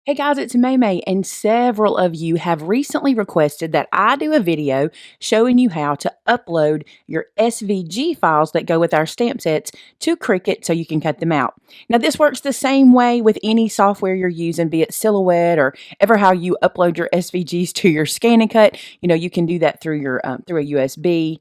Hey guys, it's Maymay, and several of you have recently requested that I do a video showing you how to upload your SVG files that go with our stamp sets to Cricut so you can cut them out. Now, this works the same way with any software you're using, be it Silhouette or ever how you upload your SVGs to your Scan and Cut. You can do that through your through a USB.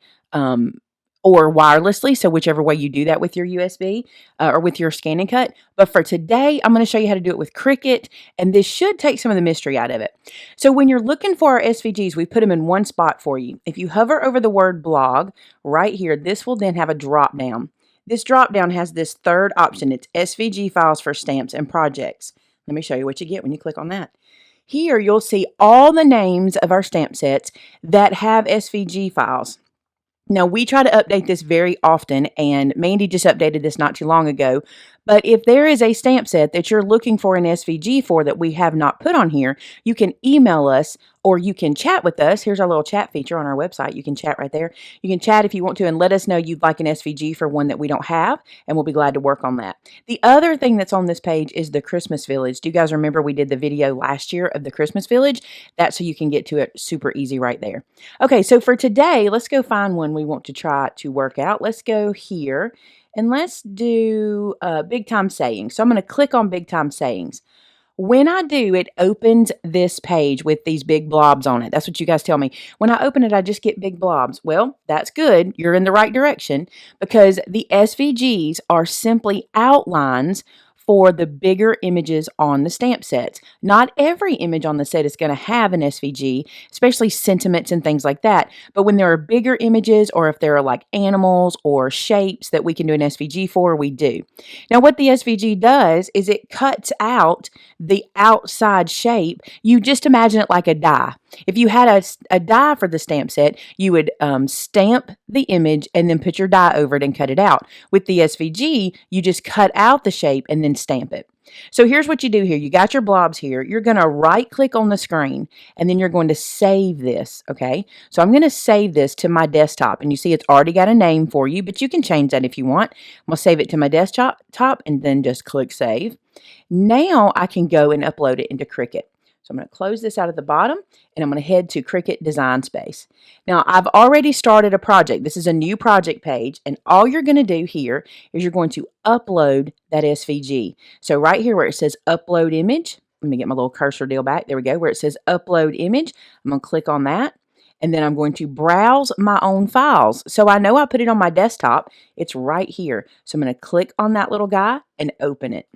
Or wirelessly, so whichever way you do that with your USB or with your Scan and Cut. But for today, I'm going to show you how to do it with Cricut, and this should take some of the mystery out of it. So when you're looking for our SVGs, we put them in one spot for you. If you hover over the word blog right here, this will then have a drop down. This drop down has this third option. It's SVG files for stamps and projects. Let me show you what you get when you click on that. Here you'll see all the names of our stamp sets that have SVG files. Now, we try to update this very often, and Mandy just updated this not too long ago. But if there is a stamp set that you're looking for an SVG for that we have not put on here, you can email us or you can chat with us. Here's our little chat feature on our website. You can chat right there. You can chat if you want to and let us know you'd like an SVG for one that we don't have, and we'll be glad to work on that. The other thing that's on this page is the Christmas Village. Do you guys remember we did the video last year of the Christmas Village? That's so you can get to it super easy right there. Okay, so for today, let's go find one we want to try to work out. Let's go here and let's do big time sayings. So I'm going to click on big time sayings. When I do, it opens this page with these big blobs on it. That's what you guys tell me. When I open it, I just get big blobs. Well, that's good. You're in the right direction because the SVGs are simply outlines for the bigger images on the stamp sets. Not every image on the set is going to have an SVG, especially sentiments and things like that. But when there are bigger images or if there are like animals or shapes that we can do an SVG for, we do. Now, what the SVG does is it cuts out the outside shape. You just imagine it like a die. If you had a die for the stamp set, you would stamp the image and then put your die over it and cut it out. With the SVG, you just cut out the shape and then stamp it. So here's what you do here. You got your blobs here. You're going to right click on the screen and then you're going to save this. Okay. So I'm going to save this to my desktop, and you see it's already got a name for you, but you can change that if you want. I'm going to save it to my desktop and then just click save. Now I can go and upload it into Cricut. So I'm going to close this out at the bottom and I'm going to head to Cricut Design Space. Now I've already started a project. This is a new project page, and all you're going to do here is you're going to upload that SVG. So right here where it says upload image, let me get my little cursor deal back. There we go. Where it says upload image, I'm going to click on that. And then I'm going to browse my own files. So I know I put it on my desktop. It's right here. So I'm going to click on that little guy and open it.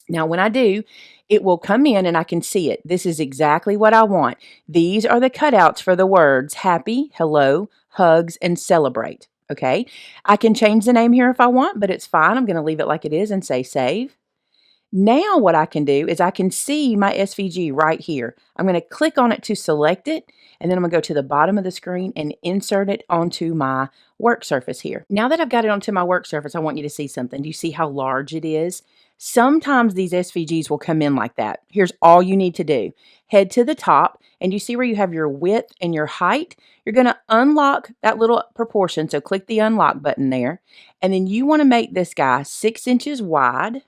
Now, when I do, it will come in and I can see it. This is exactly what I want. These are the cutouts for the words happy, hello, hugs, and celebrate. Okay. I can change the name here if I want, but it's fine. I'm going to leave it like it is and say save. Now what I can do is I can see my SVG right here. I'm going to click on it to select it, and then I'm going to go to the bottom of the screen and insert it onto my work surface here. Now that I've got it onto my work surface, I want you to see something. Do you see how large it is? Sometimes these SVGs will come in like that. Here's all you need to do. Head to the top, and you see where you have your width and your height. You're going to unlock that little proportion, so click the unlock button there, and then you want to make this guy 6 inches wide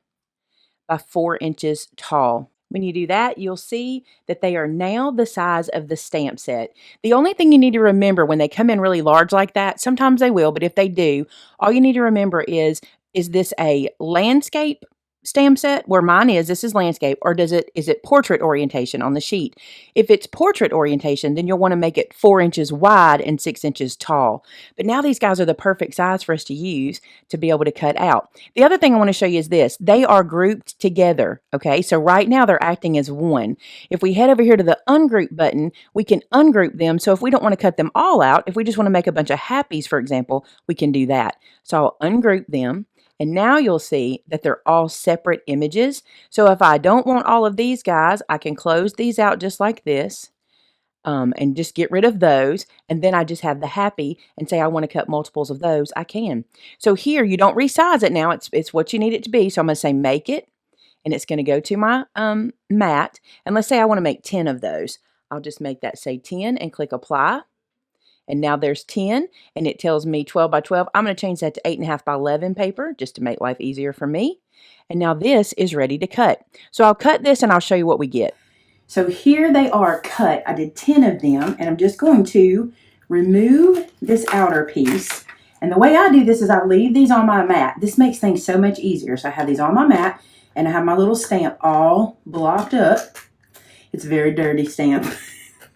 by 4 inches tall. When you do that, you'll see that they are now the size of the stamp set. The only thing you need to remember when they come in really large like that, sometimes they will, but if they do, all you need to remember is this a landscape stamp set where mine is, this is landscape, or is it portrait orientation on the sheet? If it's portrait orientation, then you'll want to make it 4 inches wide and 6 inches tall. But now these guys are the perfect size for us to use to be able to cut out. The other thing I want to show you is this. They are grouped together. Okay, so right now they're acting as one. If we head over here to the ungroup button, we can ungroup them. So if we don't want to cut them all out, if we just want to make a bunch of happies, for example, we can do that. So I'll ungroup them. And now you'll see that they're all separate images. So if I don't want all of these guys, I can close these out just like this and just get rid of those. And then I just have the happy and say I want to cut multiples of those, I can. So here you don't resize it now. It's what you need it to be. So I'm going to say make it. And it's going to go to my mat. And let's say I want to make 10 of those. I'll just make that say 10 and click apply. And now there's 10, and it tells me 12 by 12. I'm going to change that to 8.5 by 11 paper just to make life easier for me. And now this is ready to cut. So I'll cut this and I'll show you what we get. So here they are cut. I did 10 of them, and I'm just going to remove this outer piece. And the way I do this is I leave these on my mat. This makes things so much easier. So I have these on my mat, and I have my little stamp all blocked up. It's a very dirty stamp.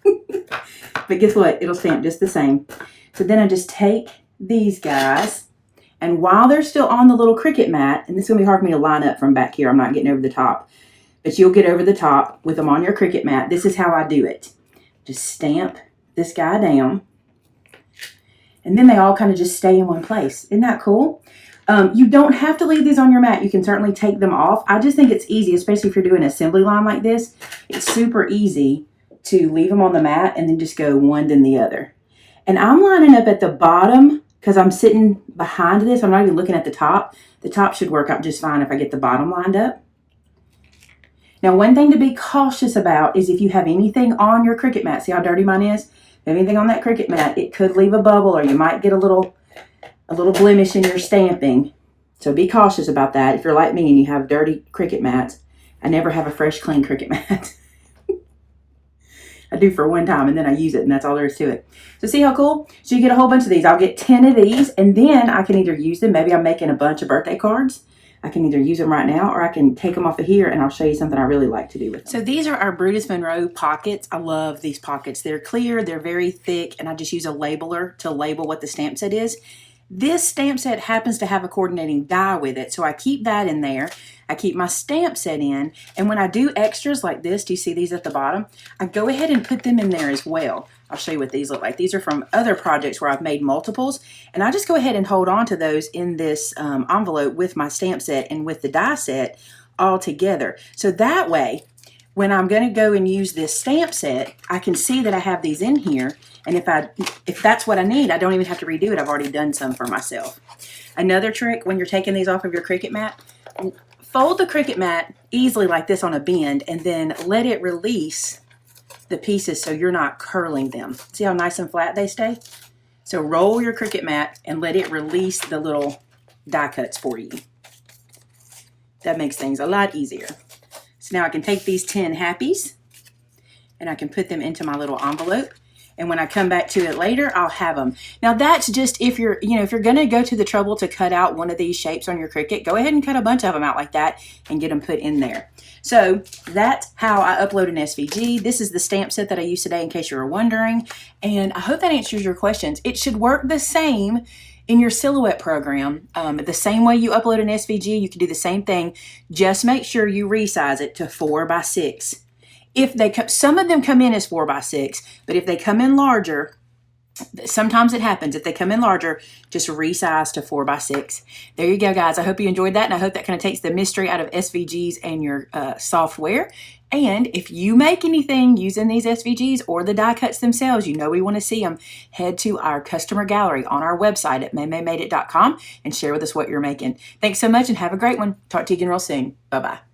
But guess what? It'll stamp just the same. So then I just take these guys, and while they're still on the little Cricut mat, and this is going to be hard for me to line up from back here. I'm not getting over the top. But you'll get over the top with them on your Cricut mat. This is how I do it. Just stamp this guy down. And then they all kind of just stay in one place. Isn't that cool? You don't have to leave these on your mat. You can certainly take them off. I just think it's easy, especially if you're doing an assembly line like this. It's super easy to leave them on the mat and then just go one then the other. And I'm lining up at the bottom because I'm sitting behind this. I'm not even looking at the top. The top should work out just fine if I get the bottom lined up. Now, one thing to be cautious about is if you have anything on your Cricut mat. See how dirty mine is? If you have anything on that Cricut mat, it could leave a bubble, or you might get a little blemish in your stamping. So be cautious about that. If you're like me and you have dirty Cricut mats, I never have a fresh, clean Cricut mat. I do for one time, and then I use it, and that's all there is to it. So see how cool? So you get a whole bunch of these. I'll get 10 of these, and then I can either use them. Maybe I'm making a bunch of birthday cards. I can either use them right now, or I can take them off of here, and I'll show you something I really like to do with them. So these are our Brutus Monroe pockets. I love these pockets. They're clear, they're very thick, and I just use a labeler to label what the stamp set is. This stamp set happens to have a coordinating die with it, so I keep that in there. I keep my stamp set in, and when I do extras like this, do you see these at the bottom? I go ahead and put them in there as well. I'll show you what these look like. These are from other projects where I've made multiples, and I just go ahead and hold on to those in this envelope with my stamp set and with the die set all together. So that way, when I'm going to go and use this stamp set, I can see that I have these in here, and if that's what I need, I don't even have to redo it. I've already done some for myself. Another trick when you're taking these off of your Cricut mat, fold the Cricut mat easily like this on a bend, and then let it release the pieces so you're not curling them. See how nice and flat they stay? So roll your Cricut mat and let it release the little die cuts for you. That makes things a lot easier. So now I can take these 10 happies and I can put them into my little envelope. And when I come back to it later, I'll have them. Now that's just if you're going to go to the trouble to cut out one of these shapes on your Cricut, go ahead and cut a bunch of them out like that and get them put in there. So that's how I upload an SVG. This is the stamp set that I used today in case you were wondering. And I hope that answers your questions. It should work the same in your silhouette program. The same way you upload an SVG, you can do the same thing. Just make sure you resize it to 4 by 6. If they some of them come in as 4 by 6, but if they come in larger, sometimes it happens. If they come in larger, just resize to 4 by 6. There you go, guys. I hope you enjoyed that, and I hope that kind of takes the mystery out of SVGs and your software. And if you make anything using these SVGs or the die cuts themselves, you know we want to see them, head to our customer gallery on our website at maymaymadeit.com and share with us what you're making. Thanks so much and have a great one. Talk to you again real soon. Bye-bye.